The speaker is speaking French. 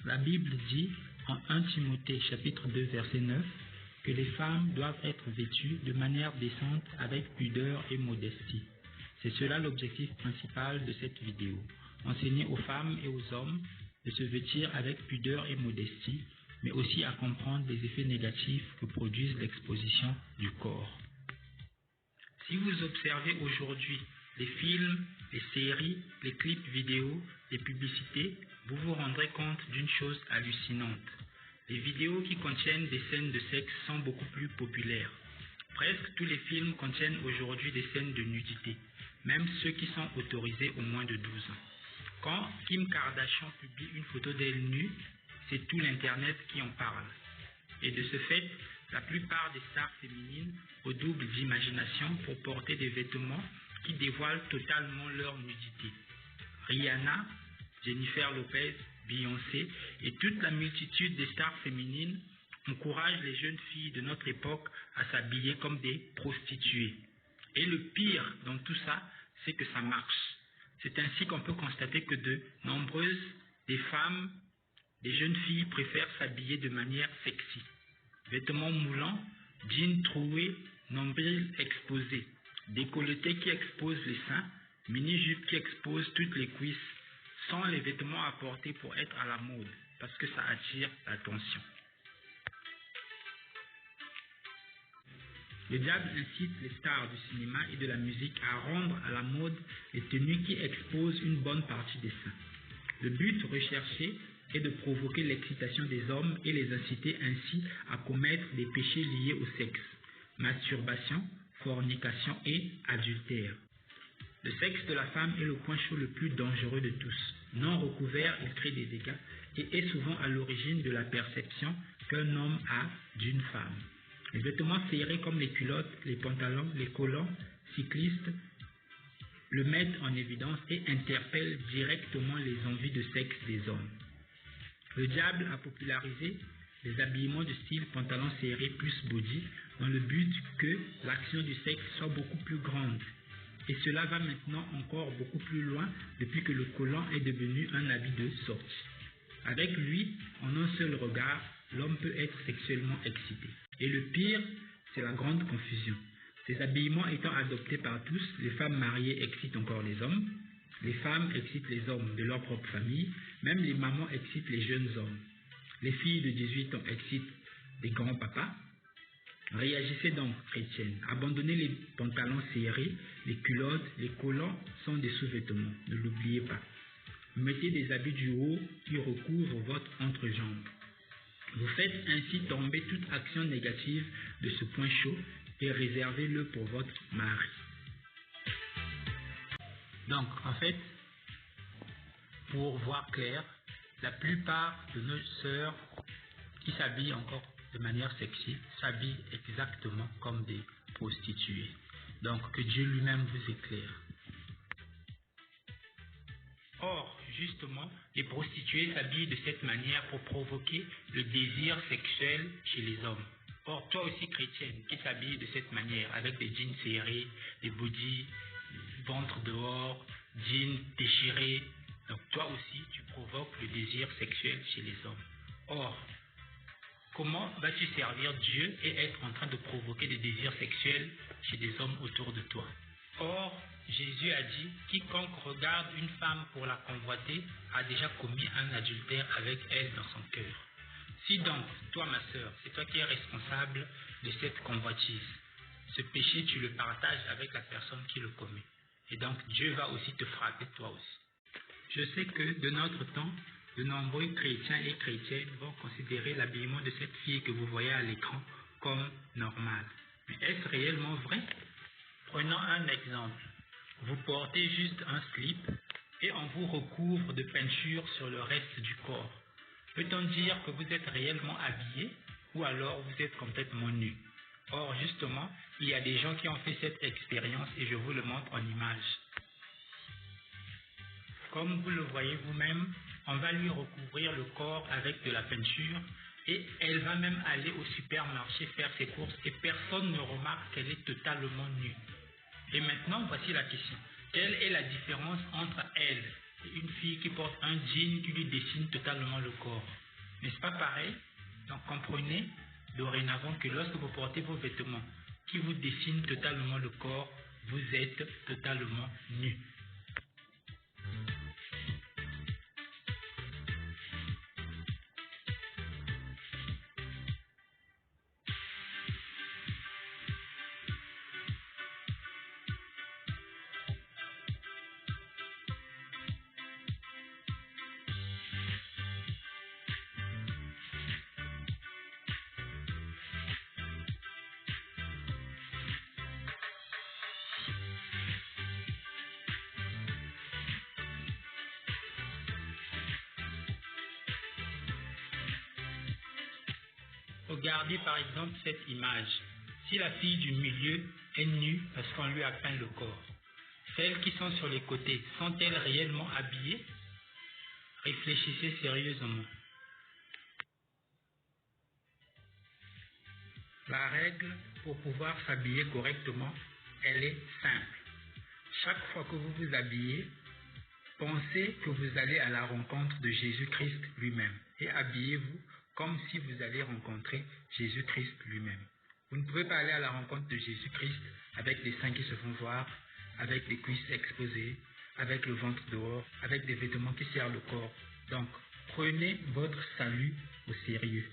La Bible dit en 1 Timothée chapitre 2 verset 9 que les femmes doivent être vêtues de manière décente avec pudeur et modestie. C'est cela l'objectif principal de cette vidéo. Enseigner aux femmes et aux hommes de se vêtir avec pudeur et modestie, mais aussi à comprendre les effets négatifs que produisent l'exposition du corps. Si vous observez aujourd'hui les films, les séries, les clips vidéo, les publicités, vous vous rendrez compte d'une chose hallucinante. Les vidéos qui contiennent des scènes de sexe sont beaucoup plus populaires. Presque tous les films contiennent aujourd'hui des scènes de nudité, même ceux qui sont autorisés au moins de 12 ans. Quand Kim Kardashian publie une photo d'elle nue, c'est tout l'Internet qui en parle. Et de ce fait, la plupart des stars féminines redoublent d'imagination pour porter des vêtements qui dévoilent totalement leur nudité. Rihanna, Jennifer Lopez, Beyoncé et toute la multitude des stars féminines encouragent les jeunes filles de notre époque à s'habiller comme des prostituées. Et le pire dans tout ça, c'est que ça marche. C'est ainsi qu'on peut constater que de nombreuses des femmes, des jeunes filles préfèrent s'habiller de manière sexy. Vêtements moulants, jeans troués, nombril exposé, décolleté qui expose les seins, mini-jupe qui expose toutes les cuisses, sont les vêtements à porter pour être à la mode, parce que ça attire l'attention. Le diable incite les stars du cinéma et de la musique à rendre à la mode les tenues qui exposent une bonne partie des seins. Le but recherché est de provoquer l'excitation des hommes et les inciter ainsi à commettre des péchés liés au sexe, masturbation, fornication et adultère. Le sexe de la femme est le point chaud le plus dangereux de tous. Non recouvert, il crée des dégâts et est souvent à l'origine de la perception qu'un homme a d'une femme. Les vêtements serrés comme les culottes, les pantalons, les collants cyclistes le mettent en évidence et interpellent directement les envies de sexe des hommes. Le diable a popularisé les habillements de style pantalon serré plus body dans le but que l'action du sexe soit beaucoup plus grande. Et cela va maintenant encore beaucoup plus loin depuis que le collant est devenu un habit de sortie. Avec lui, en un seul regard, l'homme peut être sexuellement excité. Et le pire, c'est la grande confusion. Ces habillements étant adoptés par tous, les femmes mariées excitent encore les hommes, les femmes excitent les hommes de leur propre famille, même les mamans excitent les jeunes hommes. Les filles de 18 ans excitent des grands-papas. Réagissez donc, chrétiennes. Abandonnez les pantalons serrés, les culottes, les collants sont des sous-vêtements. Ne l'oubliez pas. Mettez des habits du haut qui recouvrent votre entrejambe. Vous faites ainsi tomber toute action négative de ce point chaud et réservez-le pour votre mari. Donc, en fait, pour voir clair, la plupart de nos sœurs qui s'habillent encore de manière sexy s'habillent exactement comme des prostituées. Donc, que Dieu lui-même vous éclaire. Or, justement, les prostituées s'habillent de cette manière pour provoquer le désir sexuel chez les hommes. Or, toi aussi chrétienne, qui s'habille de cette manière, avec des jeans serrés, des bodys, ventre dehors, jeans déchirés, donc toi aussi, tu provoques le désir sexuel chez les hommes. Or, comment vas-tu servir Dieu et être en train de provoquer des désirs sexuels chez des hommes autour de toi? Or, Jésus a dit, quiconque regarde une femme pour la convoiter a déjà commis un adultère avec elle dans son cœur. Si donc, toi ma sœur, c'est toi qui es responsable de cette convoitise, ce péché tu le partages avec la personne qui le commet. Et donc Dieu va aussi te frapper toi aussi. Je sais que de notre temps, de nombreux chrétiens et chrétiennes vont considérer l'habillement de cette fille que vous voyez à l'écran comme normal. Mais est-ce réellement vrai? Prenons un exemple. Vous portez juste un slip et on vous recouvre de peinture sur le reste du corps. Peut-on dire que vous êtes réellement habillé ou alors vous êtes complètement nu? Or, justement, il y a des gens qui ont fait cette expérience et je vous le montre en image. Comme vous le voyez vous-même, on va lui recouvrir le corps avec de la peinture et elle va même aller au supermarché faire ses courses et personne ne remarque qu'elle est totalement nue. Et maintenant, voici la question. Quelle est la différence entre elle et une fille qui porte un jean qui lui dessine totalement le corps. N'est-ce pas pareil? Donc comprenez dorénavant que lorsque vous portez vos vêtements qui vous dessinent totalement le corps, vous êtes totalement nu. Regardez par exemple cette image. Si la fille du milieu est nue parce qu'on lui a peint le corps, celles qui sont sur les côtés sont-elles réellement habillées? Réfléchissez sérieusement. La règle pour pouvoir s'habiller correctement, elle est simple. Chaque fois que vous vous habillez, pensez que vous allez à la rencontre de Jésus-Christ lui-même et habillez-vous comme si vous allez rencontrer Jésus-Christ lui-même. Vous ne pouvez pas aller à la rencontre de Jésus-Christ avec des seins qui se font voir, avec des cuisses exposées, avec le ventre dehors, avec des vêtements qui serrent le corps. Donc, prenez votre salut au sérieux.